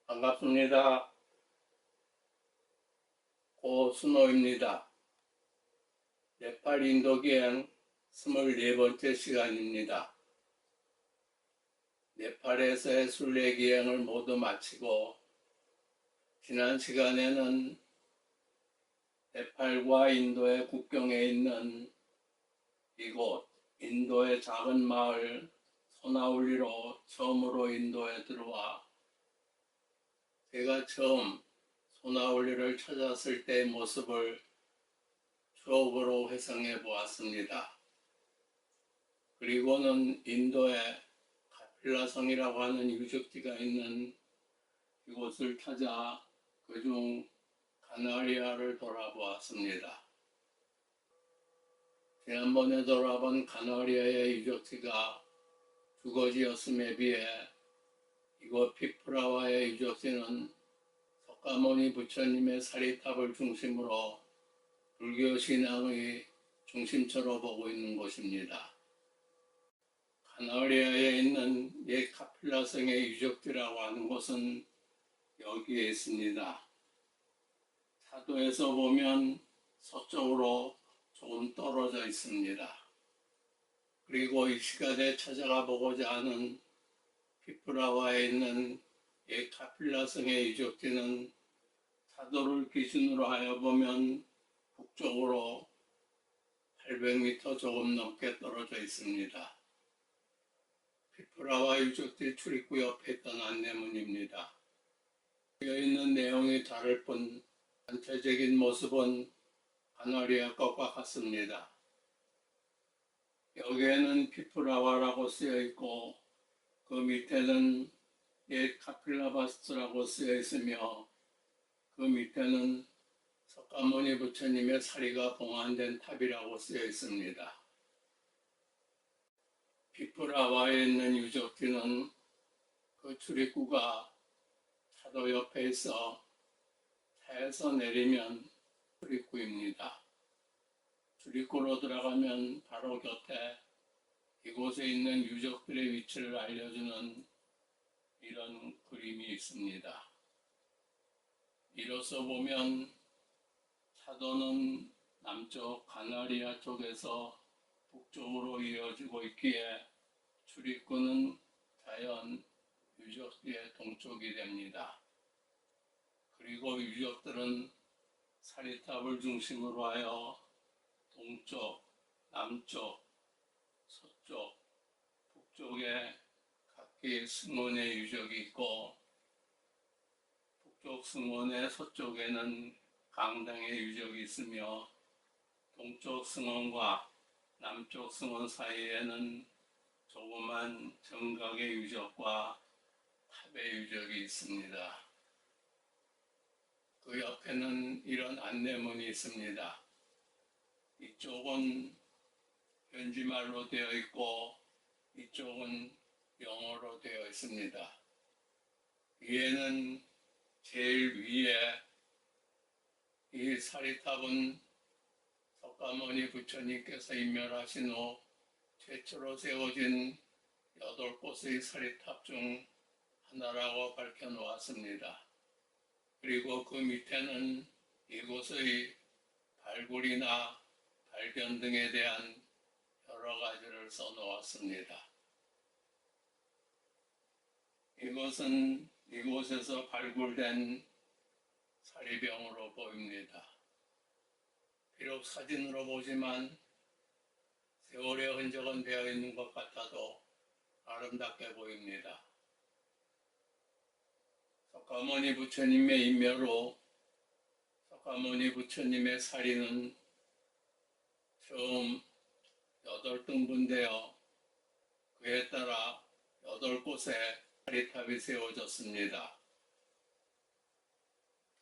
반갑습니다. 고순호입니다. 네팔 인도기행 24번째 시간입니다. 네팔에서의 순례기행을 모두 마치고 지난 시간에는 네팔과 인도의 국경에 있는 이곳 인도의 작은 마을 소나울리로 처음으로 인도에 들어와 제가 처음 소나울리를 찾았을 때의 모습을 추억으로 회상해 보았습니다. 그리고는 인도의 카필라성이라고 하는 유적지가 있는 이곳을 찾아 그중 가나리아를 돌아보았습니다. 지난번에 돌아본 가나리아의 유적지가 주거지였음에 비해 이곳 피프라와의 유적지는 석가모니 부처님의 사리탑을 중심으로 불교 신앙의 중심처로 보고 있는 곳입니다. 가나리아에 있는 옛 카필라성의 유적지라고 하는 곳은 여기에 있습니다. 사도에서 보면 서쪽으로 조금 떨어져 있습니다. 그리고 이 시간에 찾아가 보고자 하는 피프라와에 있는 옛 카필라성의 유적지는 사도를 기준으로 하여 보면 북쪽으로 800m 조금 넘게 떨어져 있습니다. 피프라와 유적지 출입구 옆에 있던 안내문입니다. 여기 있는 내용이 다를 뿐 전체적인 모습은 가나리아 것과 같습니다. 여기에는 피프라와라고 쓰여 있고 그 밑에는 옛 카필라바스라고 쓰여 있으며 그 밑에는 석가모니 부처님의 사리가 봉안된 탑이라고 쓰여 있습니다. 피프라와에 있는 유적지는 그 출입구가 차도 옆에 있어 차에서 내리면 출입구입니다. 출입구로 들어가면 바로 곁에 이곳에 있는 유적들의 위치를 알려주는 이런 그림이 있습니다. 이로써 보면 차도는 남쪽 가나리아 쪽에서 북쪽으로 이어지고 있기에 출입구는 자연 유적지의 동쪽이 됩니다. 그리고 유적들은 사리탑을 중심으로 하여 동쪽, 남쪽, 서쪽, 북쪽에 각기 승원의 유적이 있고 북쪽 승원의 서쪽에는 강당의 유적이 있으며 동쪽 승원과 남쪽 승원 사이에는 조그만 정각의 유적과 탑의 유적이 있습니다. 그 옆에는 이런 안내문이 있습니다. 이쪽은 현지말로 되어 있고 이쪽은 영어로 되어 있습니다. 위에는 제일 위에 이 사리탑은 석가모니 부처님께서 인멸하신 후 최초로 세워진 8곳의 사리탑 중 하나라고 밝혀 놓았습니다. 그리고 그 밑에는 이곳의 발굴이나 발견 등에 대한 여러 가지를 써 놓았습니다. 이것은 이곳에서 발굴된 사리병으로 보입니다. 비록 사진으로 보지만 세월의 흔적은 되어 있는 것 같아도 아름답게 보입니다. 석가모니 부처님의 인멸 후 석가모니 부처님의 사리는 처음 8등분되어 그에 따라 8곳에 사리탑이 세워졌습니다.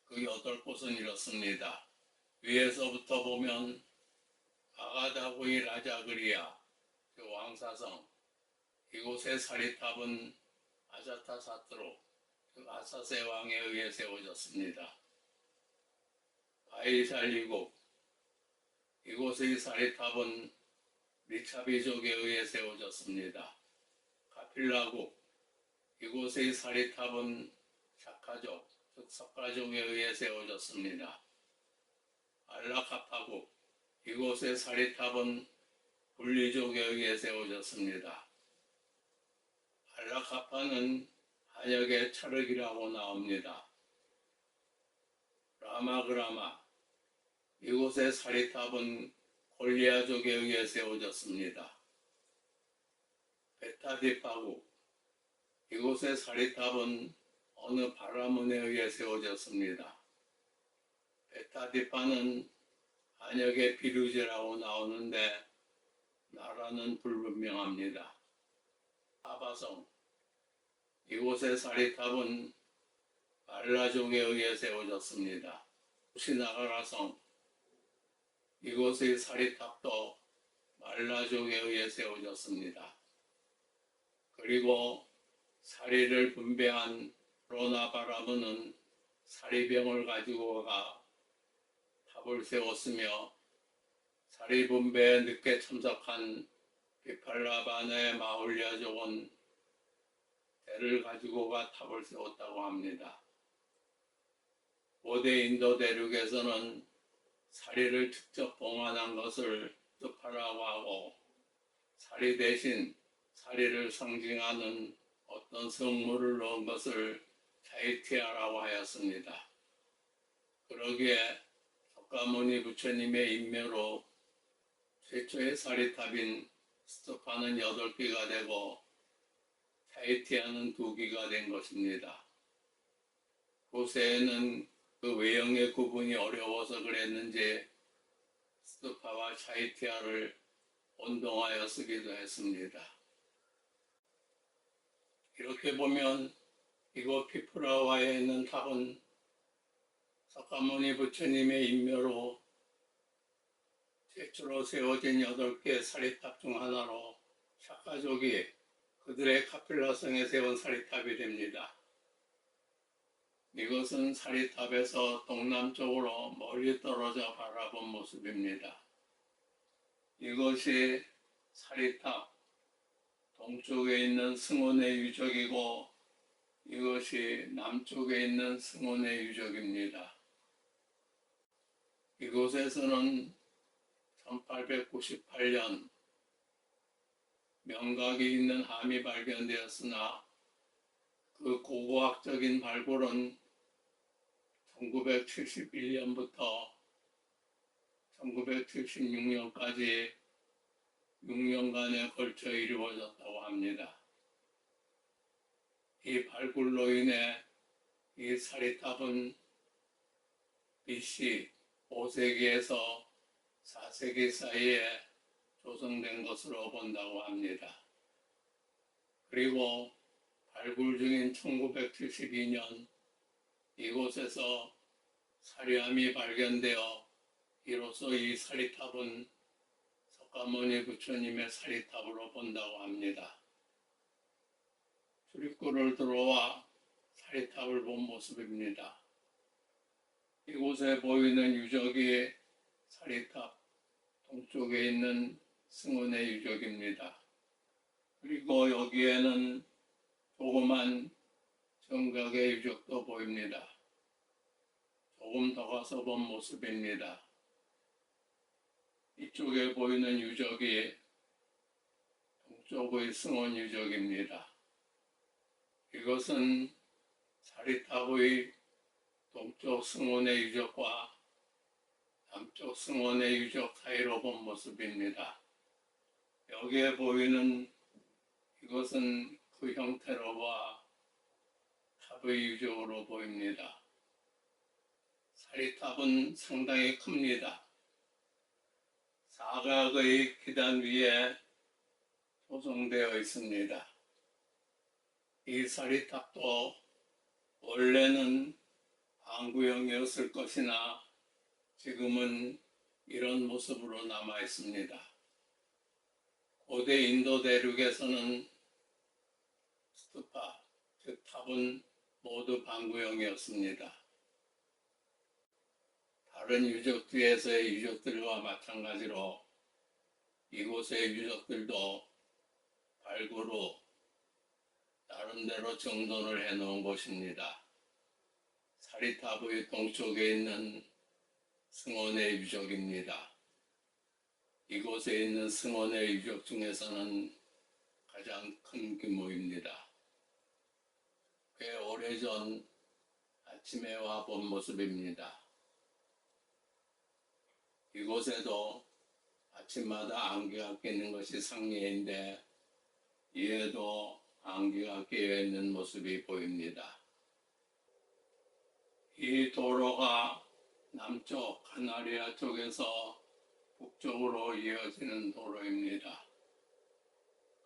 그 8곳은 이렇습니다. 위에서부터 보면 아가다구이 라자그리아, 그 왕사성, 이곳의 사리탑은 아자타사트로, 그 아사세 왕에 의해 세워졌습니다. 바이살리국, 이곳의 사리탑은 리차비족에 의해 세워졌습니다. 카필라국, 이곳의 사리탑은 샤카족, 즉 석가족에 의해 세워졌습니다. 알라카파국, 이곳의 사리탑은 분리족에 의해 세워졌습니다. 알라카파는 한역의 차륵이라고 나옵니다. 라마그라마, 이곳의 사리탑은 골리아족에 의해 세워졌습니다. 베타디파국, 이곳의 사리탑은 어느 바라문에 의해 세워졌습니다. 베타디파는 한역의 비류제라고 나오는데 나라는 불분명합니다. 아바성, 이곳의 사리탑은 말라족에 의해 세워졌습니다. 시나가라성, 이곳의 사리탑도 말라족에 의해 세워졌습니다. 그리고 사리를 분배한 로나바라문은 사리병을 가지고 가 탑을 세웠으며 사리 분배에 늦게 참석한 비팔라바네 마울리아족은 대를 가지고 가 탑을 세웠다고 합니다. 고대 인도 대륙에서는 사리를 직접 봉안한 것을 스투파라고 하고 사리 대신 사리를 상징하는 어떤 성물을 넣은 것을 차이티아라고 하였습니다. 그러기에 석가모니 부처님의 인묘로 최초의 사리탑인 스투파는 8기가 되고 차이티아는 2기가 된 것입니다. 고세에는 그 외형의 구분이 어려워서 그랬는지 스투파와 차이티아를 혼동하여 쓰기도 했습니다. 이렇게 보면 이곳 피프라와에 있는 탑은 석가모니 부처님의 인묘로 최초로 세워진 8개 사리탑 중 하나로 샤카족이 그들의 카필라성에 세운 사리탑이 됩니다. 이것은 사리탑에서 동남쪽으로 멀리 떨어져 바라본 모습입니다. 이것이 사리탑 동쪽에 있는 승원의 유적이고 이것이 남쪽에 있는 승원의 유적입니다. 이곳에서는 1898년 명각이 있는 함이 발견되었으나 그 고고학적인 발굴은 1971년부터 1976년까지 6년간에 걸쳐 이루어졌다고 합니다. 이 발굴로 인해 이 사리탑은 BC 5세기에서 4세기 사이에 조성된 것으로 본다고 합니다. 그리고 발굴 중인 1972년 이곳에서 사리함이 발견되어 이로써 이 사리탑은 석가모니 부처님의 사리탑으로 본다고 합니다. 출입구를 들어와 사리탑을 본 모습입니다. 이곳에 보이는 유적이 사리탑 동쪽에 있는 승원의 유적입니다. 그리고 여기에는 조그만 정각의 유적도 보입니다. 조금 더 가서 본 모습입니다. 이쪽에 보이는 유적이 동쪽의 승원 유적입니다. 이것은 사리탑의 동쪽 승원의 유적과 남쪽 승원의 유적 사이로 본 모습입니다. 여기에 보이는 이것은 그 형태로 봐 탑의 유적으로 보입니다. 사리탑은 상당히 큽니다. 사각의 기단 위에 조성되어 있습니다. 이 사리탑도 원래는 방구형이었을 것이나 지금은 이런 모습으로 남아 있습니다. 고대 인도 대륙에서는 스투파, 즉 탑은 모두 방구형이었습니다. 다른 유적 뒤에서의 유적들과 마찬가지로 이곳의 유적들도 발굴 후 나름대로 정돈을 해놓은 곳입니다. 사리탑의 동쪽에 있는 승원의 유적입니다. 이곳에 있는 승원의 유적 중에서는 가장 큰 규모입니다. 꽤 오래전 아침에 와본 모습입니다. 이곳에도 아침마다 안개가 끼는 것이 상례인데 이에도 안개가 끼어 있는 모습이 보입니다. 이 도로가 남쪽 카나리아 쪽에서 북쪽으로 이어지는 도로입니다.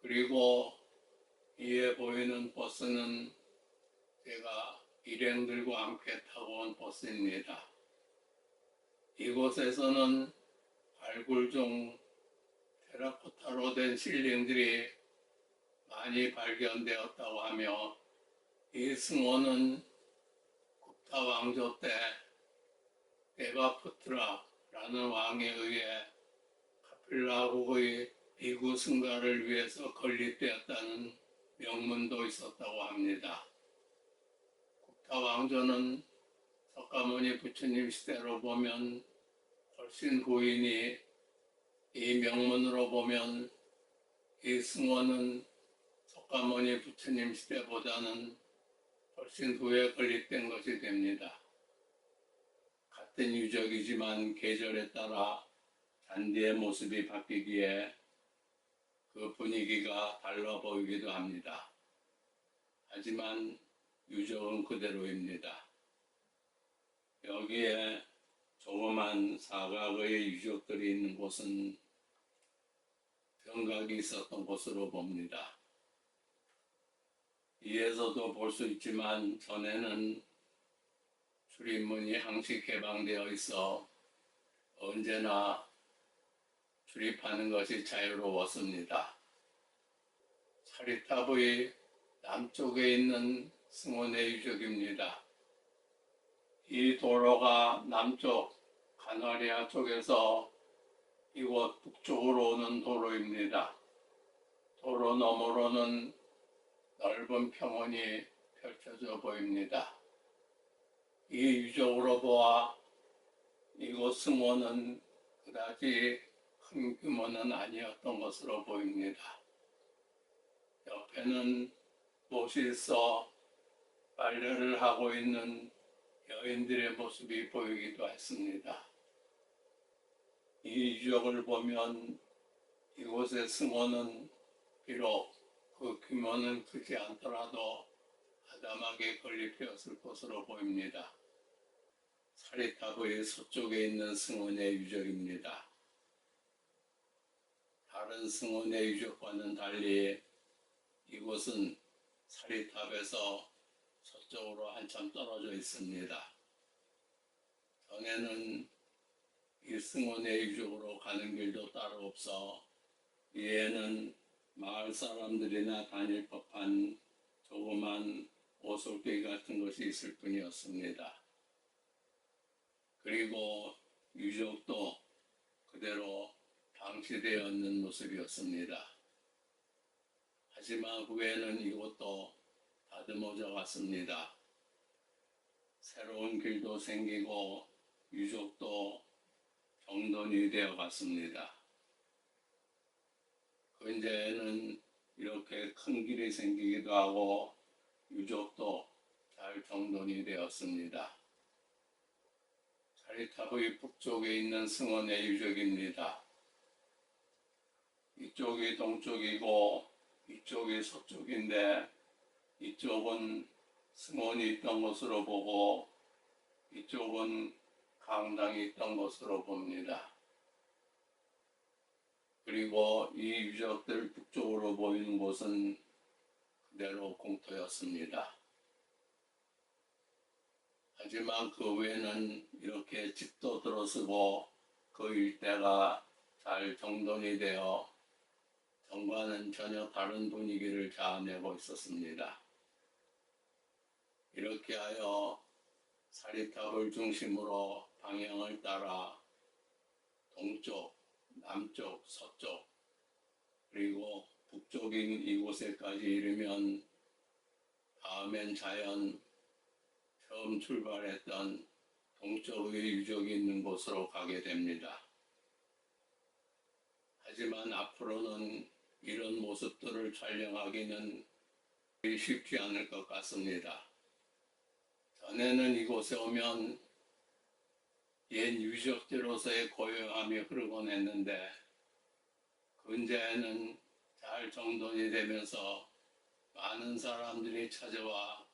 그리고 이에 보이는 버스는 제가 일행들과 함께 타고 온 버스입니다. 이곳에서는 발굴 중 테라코타로 된 실링들이 많이 발견되었다고 하며 이 승원은 굽타 왕조 때 데바푸트라라는 왕에 의해 카필라국의 비구 승가를 위해서 건립되었다는 명문도 있었다고 합니다. 굽타 왕조는 석가모니 부처님 시대로 보면 훨씬 후이니 이 명문으로 보면 이 승원은 석가모니 부처님 시대보다는 훨씬 후에 건립된 것이 됩니다. 같은 유적이지만 계절에 따라 잔디의 모습이 바뀌기에 그 분위기가 달라 보이기도 합니다. 하지만 유적은 그대로입니다. 여기에 조그만 사각의 유적들이 있는 곳은 병각이 있었던 곳으로 봅니다. 이에서도 볼 수 있지만 전에는 출입문이 항시 개방되어 있어 언제나 출입하는 것이 자유로웠습니다. 사리탑의 남쪽에 있는 승원의 유적입니다. 이 도로가 남쪽 카나리아 쪽에서 이곳 북쪽으로 오는 도로입니다. 도로 너머로는 넓은 평원이 펼쳐져 보입니다. 이 유적으로 보아 이곳 승원은 그다지 큰 규모는 아니었던 것으로 보입니다. 옆에는 못이 있어 빨래를 하고 있는 여인들의 모습이 보이기도 했습니다. 이 유적을 보면 이곳의 승원은 비록 그 규모는 크지 않더라도 아담하게 건립되었을 것으로 보입니다. 사리탑의 서쪽에 있는 승원의 유적입니다. 다른 승원의 유적과는 달리 이곳은 사리탑에서 서쪽으로 한참 떨어져 있습니다. 전에는 이 승원의 유적으로 가는 길도 따로 없어 이에는 마을 사람들이나 다닐 법한 조그만 오솔길 같은 것이 있을 뿐이었습니다. 그리고 유적도 그대로 방치되어 있는 모습이었습니다. 하지만 후에는 이곳도 다듬어져 갔습니다. 새로운 길도 생기고 유적도 정돈이 되어 갔습니다. 근처에는 이렇게 큰 길이 생기기도 하고 유적도 잘 정돈이 되었습니다. 사리탑의 북쪽에 있는 승원의 유적입니다. 이쪽이 동쪽이고 이쪽이 서쪽인데 이쪽은 승원이 있던 것으로 보고 이쪽은 강당이 있던 것으로 봅니다. 그리고 이 유적들 북쪽으로 보이는 곳은 그대로 공터였습니다. 하지만 그 외에는 이렇게 집도 들어서고 그 일대가 잘 정돈이 되어 전과는 전혀 다른 분위기를 자아내고 있었습니다. 이렇게 하여 사리탑을 중심으로 방향을 따라 동쪽, 남쪽, 서쪽, 그리고 북쪽인 이곳에까지 이르면 다음엔 자연 처음 출발했던 동쪽의 유적이 있는 곳으로 가게 됩니다. 하지만 앞으로는 이런 모습들을 촬영하기는 쉽지 않을 것 같습니다. 전에는 이곳에 오면 옛 유적지로서의 고요함이 흐르곤 했는데 근자에는 잘 정돈이 되면서 많은 사람들이 찾아와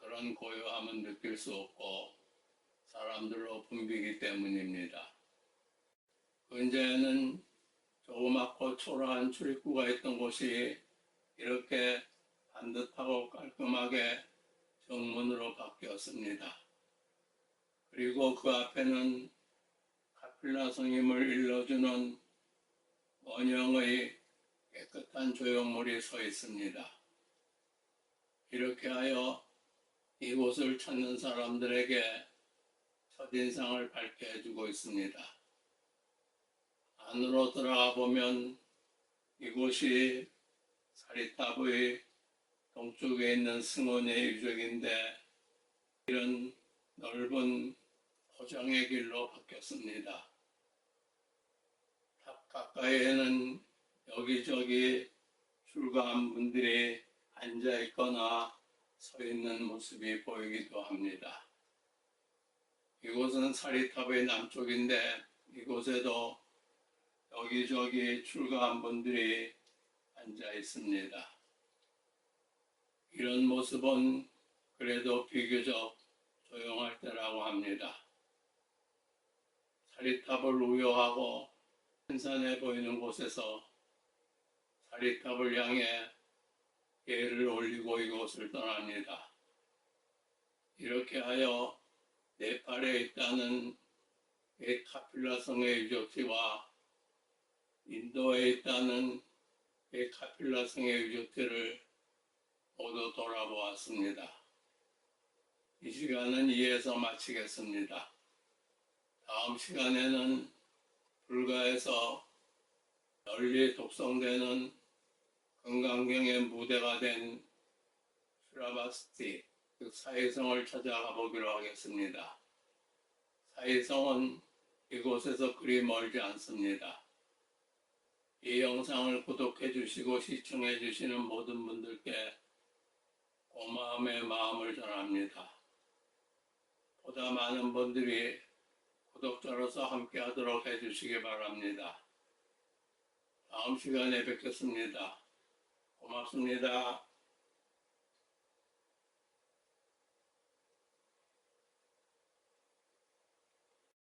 그런 고요함은 느낄 수 없고 사람들로 붐비기 때문입니다. 근자에는 조그맣고 초라한 출입구가 있던 곳이 이렇게 반듯하고 깔끔하게 정문으로 바뀌었습니다. 그리고 그 앞에는 카필라 성임을 일러주는 원형의 깨끗한 조형물이 서 있습니다. 이렇게 하여 이곳을 찾는 사람들에게 첫인상을 밝게 해주고 있습니다. 안으로 들어가 보면 이곳이 사리탑의 동쪽에 있는 승원의 유적인데 이런 넓은 포장의 길로 바뀌었습니다. 탑 가까이에는 여기저기 출가한 분들이 앉아 있거나 서 있는 모습이 보이기도 합니다. 이곳은 사리탑의 남쪽인데 이곳에도 여기저기 출가한 분들이 앉아 있습니다. 이런 모습은 그래도 비교적 조용할 때라고 합니다. 사리탑을 우려하고 한산해 보이는 곳에서 사리탑을 향해 예를 올리고 이곳을 떠납니다. 이렇게 하여 네팔에 있다는 옛 카필라 성의 유적지와 인도에 있다는 옛 카필라 성의 유적지를 모두 돌아보았습니다. 이 시간은 이에서 마치겠습니다. 다음 시간에는 불가에서 널리 독송되는 금강경의 무대가 된 슈라바스티, 그 사이성을 찾아가 보기로 하겠습니다. 사이성은 이곳에서 그리 멀지 않습니다. 이 영상을 구독해 주시고 시청해 주시는 모든 분들께 고마움의 마음을 전합니다. 보다 많은 분들이 구독자로서 함께 하도록 해주시기 바랍니다. 다음 시간에 뵙겠습니다. 고맙습니다.